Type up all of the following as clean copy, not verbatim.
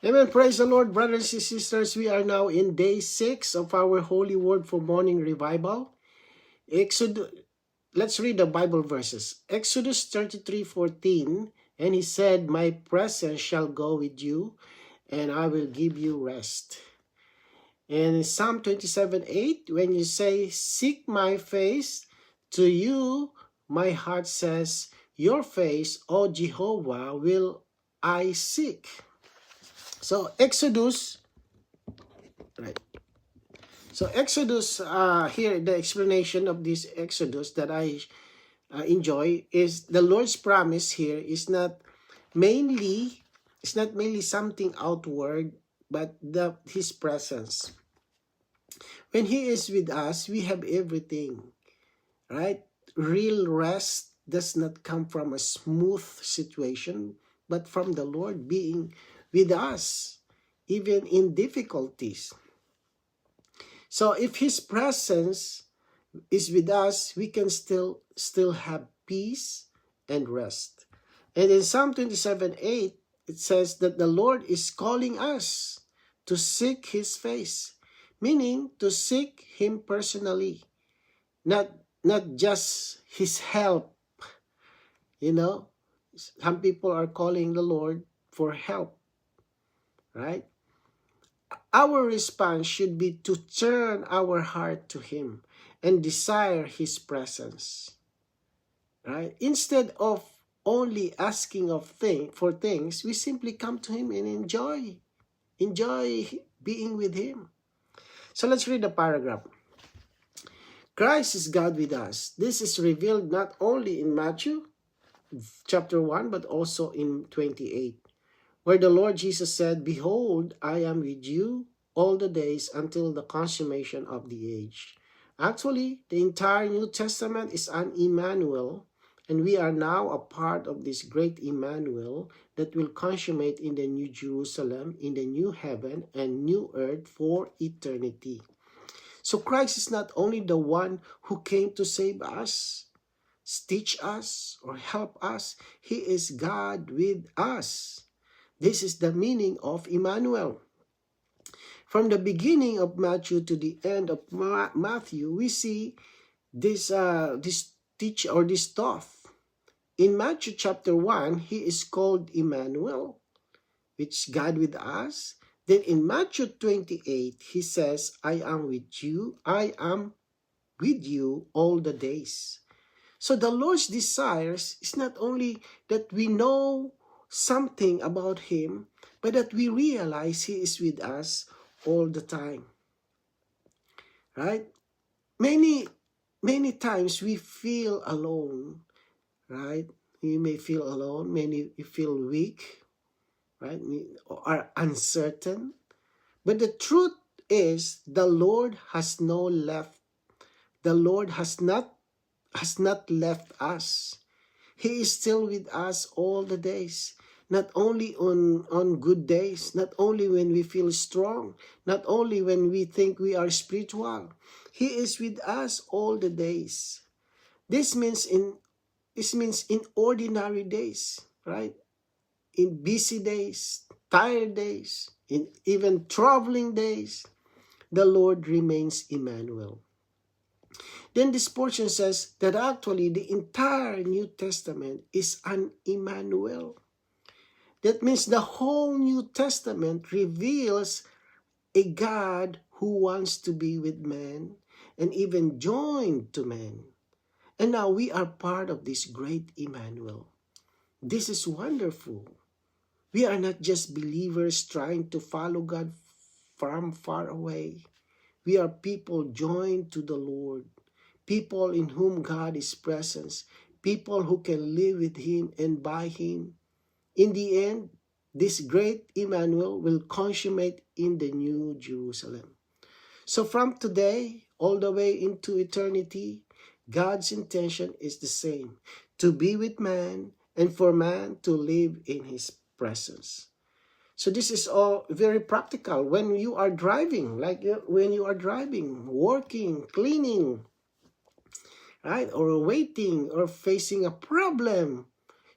Amen. Praise the Lord, brothers and sisters. We are now in day 6 of our Holy Word for Morning Revival. Let's read the Bible verses. Exodus 33:14, and he said, "My presence shall go with you, and I will give you rest." And in Psalm 27:8, when you say, "Seek my face," to you, my heart says, "Your face, O Jehovah, will I seek." So Exodus, right? So Exodus, here the explanation of this Exodus that I enjoy is the Lord's promise here is not mainly something outward, but His presence. When He is with us, we have everything, right? Real rest does not come from a smooth situation, but from the Lord being with us, even in difficulties. So if His presence is with us, we can still have peace and rest. And in Psalm 27:8, it says that the Lord is calling us to seek His face, meaning to seek Him personally, not just His help. You know, some people are calling the Lord for help, right? Our response should be to turn our heart to Him and desire His presence, right? Instead of only asking for things, we simply come to Him and enjoy being with Him. So let's read the paragraph. Christ is God with us. This is revealed not only in Matthew chapter 1, but also in 28, where the Lord Jesus said, "Behold, I am with you all the days until the consummation of the age." Actually, the entire New Testament is an Emmanuel, and we are now a part of this great Emmanuel that will consummate in the New Jerusalem, in the new heaven and new earth for eternity. So Christ is not only the one who came to save us, teach us, or help us. He is God with us. This is the meaning of Emmanuel. From the beginning of Matthew to the end of Matthew, we see this thought. In Matthew chapter 1, He is called Emmanuel, which is God with us. Then in Matthew 28, He says, I am with you all the days. So the Lord's desires is not only that we know something about Him, but that we realize He is with us all the time. Right? Many times we feel alone, right? We may feel alone, many feel weak, right? We are uncertain. But the truth is the Lord has not left us. He is still with us all the days, not only on good days, not only when we feel strong, not only when we think we are spiritual. He is with us all the days. This means in ordinary days, right? In busy days, tired days, in even traveling days, the Lord remains Emmanuel. Then this portion says that actually the entire New Testament is an Emmanuel. That means the whole New Testament reveals a God who wants to be with man and even joined to man. And now we are part of this great Emmanuel. This is wonderful. We are not just believers trying to follow God from far away. We are people joined to the Lord. People in whom God is present, people who can live with Him and by Him. In the end, this great Emmanuel will consummate in the New Jerusalem. So from today all the way into eternity, God's intention is the same, to be with man and for man to live in His presence. So this is all very practical when you are driving, working, cleaning, right? Or waiting or facing a problem.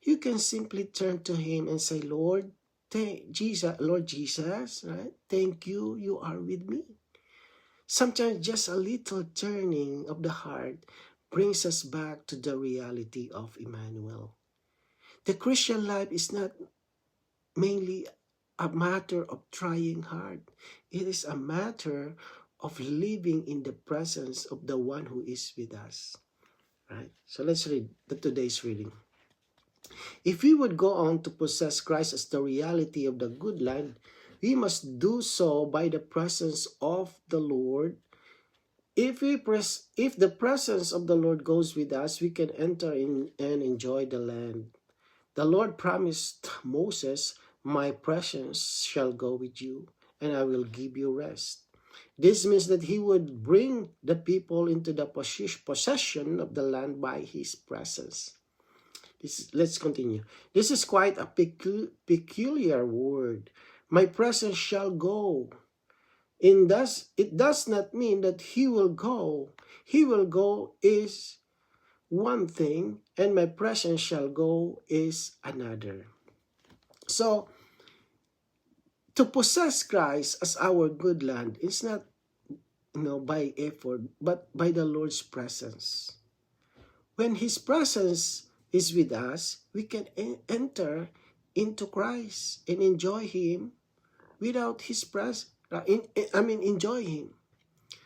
You can simply turn to Him and say, Lord, Jesus, Lord Jesus, right? Thank you, you are with me. Sometimes just a little turning of the heart brings us back to the reality of Emmanuel. The Christian life is not mainly a matter of trying hard. It is a matter of living in the presence of the one who is with us. Right? So let's read today's reading. If we would go on to possess Christ as the reality of the good land, we must do so by the presence of the Lord. If the presence of the Lord goes with us, we can enter in and enjoy the land. The Lord promised Moses, "My presence shall go with you, and I will give you rest." This means that he would bring the people into the possession of the land by his presence. Let's continue. This is quite a peculiar word. My presence shall go. It does not mean that he will go. He will go is one thing, and my presence shall go is another. So, to possess Christ as our good land is not by effort, but by the Lord's presence. When his presence is with us, we can enter into Christ and enjoy him without his presence. Enjoy him.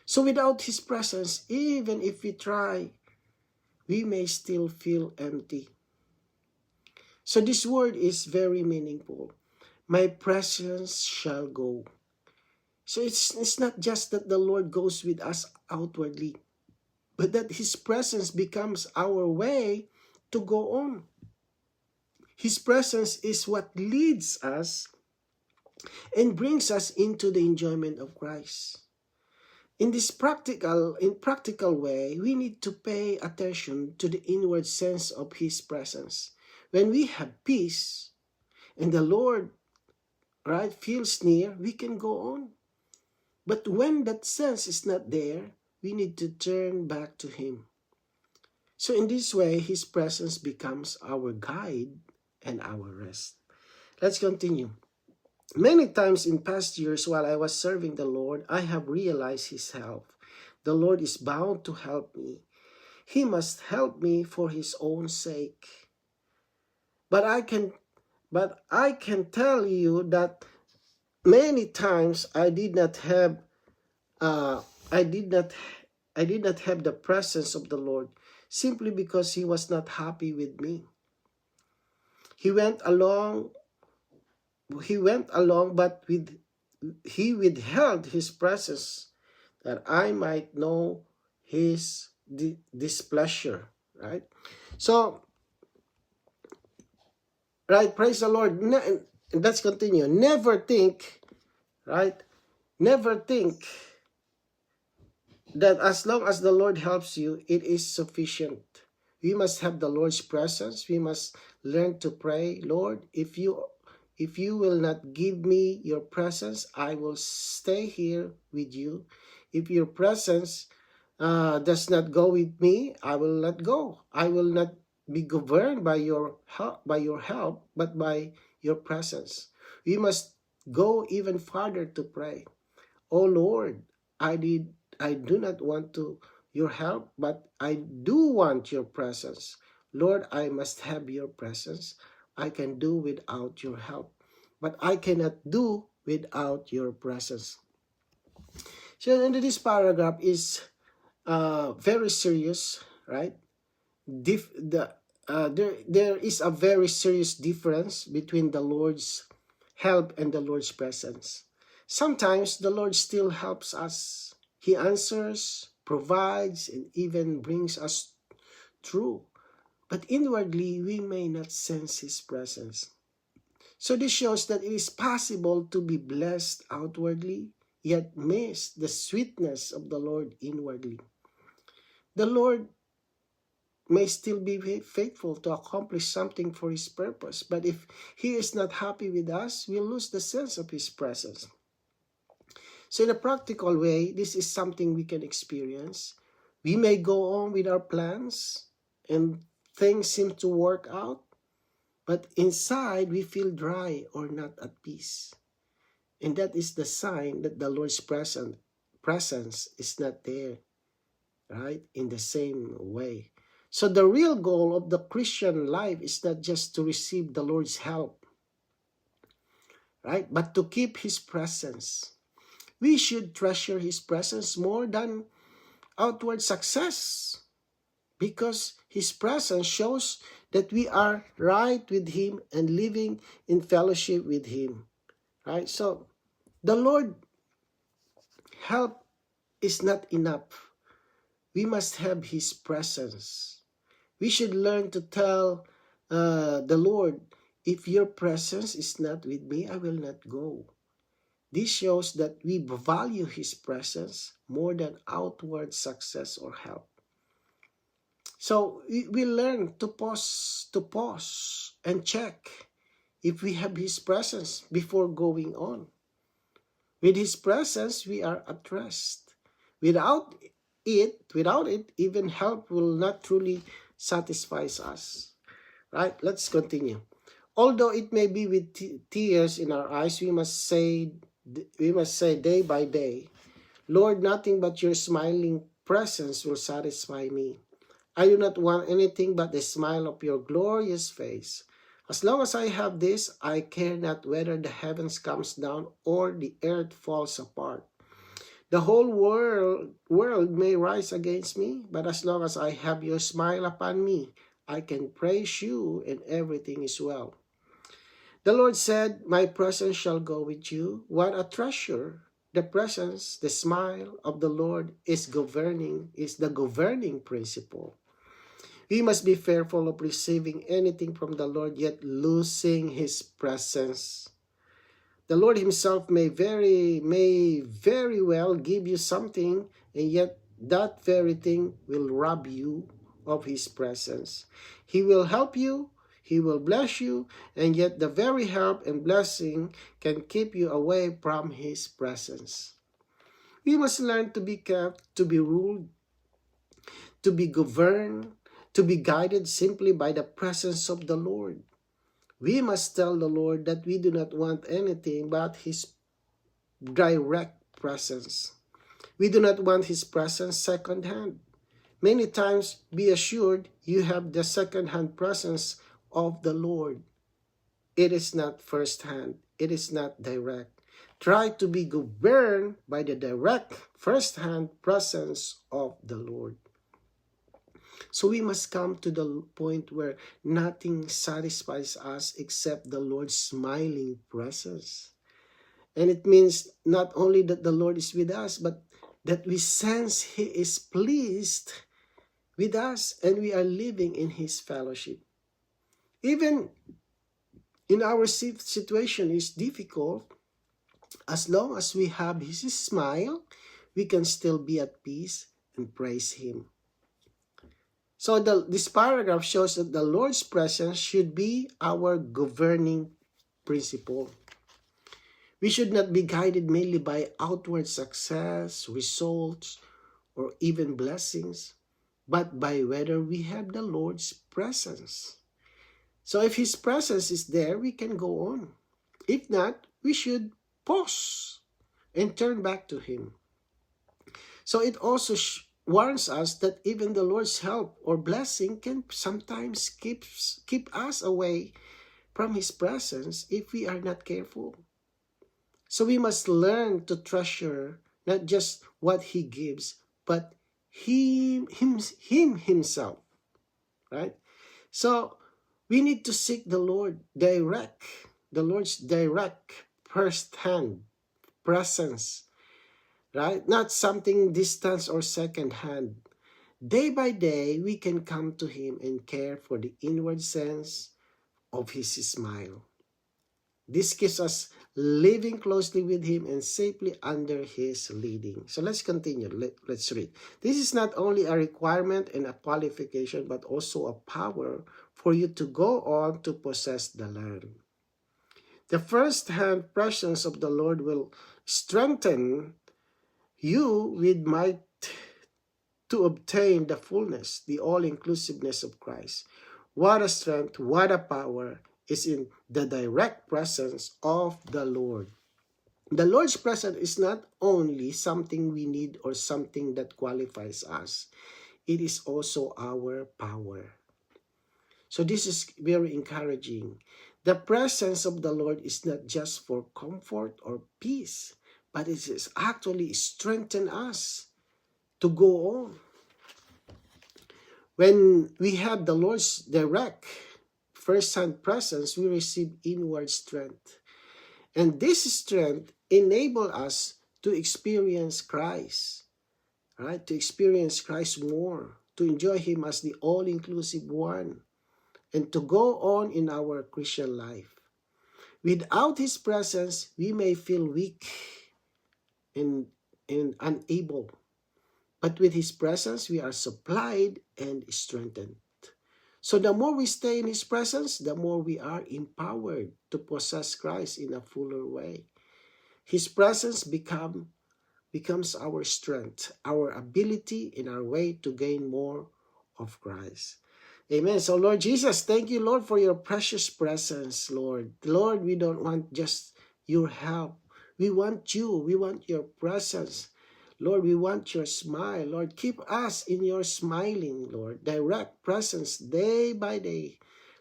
So without his presence, even if we try, we may still feel empty. So this word is very meaningful. My presence shall go. So it's not just that the Lord goes with us outwardly, but that his presence becomes our way to go on. His presence is what leads us and brings us into the enjoyment of Christ. In practical way, we need to pay attention to the inward sense of his presence. When we have peace and the Lord, right, feels near, we can go on. But when that sense is not there, we need to turn back to him. So in this way, his presence becomes our guide and our rest. Let's continue. Many times in past years while I was serving the Lord, I have realized his help. The Lord is bound to help me. He must help me for his own sake. But I can tell you that many times I did not have the presence of the Lord simply because he was not happy with me. He went along, but he withheld his presence that I might know his displeasure, right? So, right, praise the Lord. Let's continue. Never think that as long as the Lord helps you, it is sufficient. We must have the Lord's presence. We must learn to pray, Lord, if you will not give me your presence, I will stay here with you. If your presence does not go with me, I will not go. I will not be governed by your help, but by your presence. We must go even farther to pray. Oh Lord, I do not want your help, but I do want your presence. Lord, I must have your presence. I can do without your help, but I cannot do without your presence. So in this paragraph is very serious, right? There is a very serious difference between the Lord's help and the Lord's presence. Sometimes the Lord still helps us. He answers, provides, and even brings us through. But inwardly, we may not sense his presence. So this shows that it is possible to be blessed outwardly, yet miss the sweetness of the Lord inwardly. The Lord may still be faithful to accomplish something for his purpose, but if he is not happy with us, we'll lose the sense of his presence. So in a practical way, this is something we can experience. We may go on with our plans and things seem to work out, but inside we feel dry or not at peace. And that is the sign that the Lord's presence is not there, right? In the same way. So the real goal of the Christian life is not just to receive the Lord's help, right? But to keep His presence. We should treasure His presence more than outward success, because His presence shows that we are right with Him and living in fellowship with Him, right? So the Lord help is not enough. We must have His presence. We should learn to tell the Lord, if your presence is not with me, I will not go. This shows that we value His presence more than outward success or help. So we learn to pause and check if we have His presence before going on. With His presence, we are at rest. Without it, even help will not truly satisfy us. Right? Let's continue. Although it may be with tears in our eyes, we must say day by day, Lord, nothing but your smiling presence will satisfy me. I do not want anything but the smile of your glorious face. As long as I have this, I care not whether the heavens comes down or the earth falls apart. The whole world may rise against me, but as long as I have your smile upon me, I can praise you and everything is well. The Lord said, my presence shall go with you. What a treasure! The presence, the smile of the Lord is the governing principle. We must be fearful of receiving anything from the Lord, yet losing His presence. The Lord Himself may very well give you something, and yet that very thing will rob you of His presence. He will help you, He will bless you, and yet the very help and blessing can keep you away from His presence. We must learn to be kept, to be ruled, to be governed, to be guided simply by the presence of the Lord. We must tell the Lord that we do not want anything but His direct presence. We do not want His presence second-hand. Many times, be assured, you have the second-hand presence of the Lord. It is not first-hand. It is not direct. Try to be governed by the direct, first-hand presence of the Lord. So we must come to the point where nothing satisfies us except the Lord's smiling presence. And it means not only that the Lord is with us, but that we sense He is pleased with us and we are living in His fellowship. Even in our situation is difficult, as long as we have His smile, we can still be at peace and praise Him. So this paragraph shows that the Lord's presence should be our governing principle. We should not be guided mainly by outward success, results, or even blessings, but by whether we have the Lord's presence. So if His presence is there, we can go on. If not, we should pause and turn back to Him. So it also warns us that even the Lord's help or blessing can sometimes keep us away from His presence if we are not careful. So we must learn to treasure not just what He gives, but Him Himself, right? So we need to seek the Lord's direct first-hand presence, right? Not something distant or second-hand. Day by day, we can come to Him and care for the inward sense of His smile. This keeps us living closely with Him and safely under His leading. So let's continue. Let's read. This is not only a requirement and a qualification, but also a power for you to go on to possess the land. The first-hand presence of the Lord will strengthen you with might to obtain the fullness, the all-inclusiveness of Christ. What a strength, what a power is in the direct presence of the Lord. The Lord's presence is not only something we need or something that qualifies us. It is also our power. So this is very encouraging. The presence of the Lord is not just for comfort or peace, but it is actually strengthen us to go on. When we have the Lord's direct first-hand presence, we receive inward strength. And this strength enables us to experience Christ, right? To experience Christ more, to enjoy Him as the all-inclusive one, and to go on in our Christian life. Without His presence, we may feel weak and unable. But with His presence, we are supplied and strengthened. So the more we stay in His presence, the more we are empowered to possess Christ in a fuller way. His presence becomes our strength, our ability in our way to gain more of Christ. Amen. So Lord Jesus, thank you, Lord, for your precious presence, Lord. Lord, we don't want just your help. We want you. We want your presence. Lord, we want your smile. Lord, keep us in your smiling, Lord. Direct presence day by day.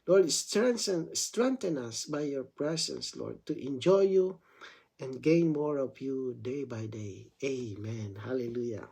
Lord, strengthen us by your presence, Lord, to enjoy you and gain more of you day by day. Amen. Hallelujah.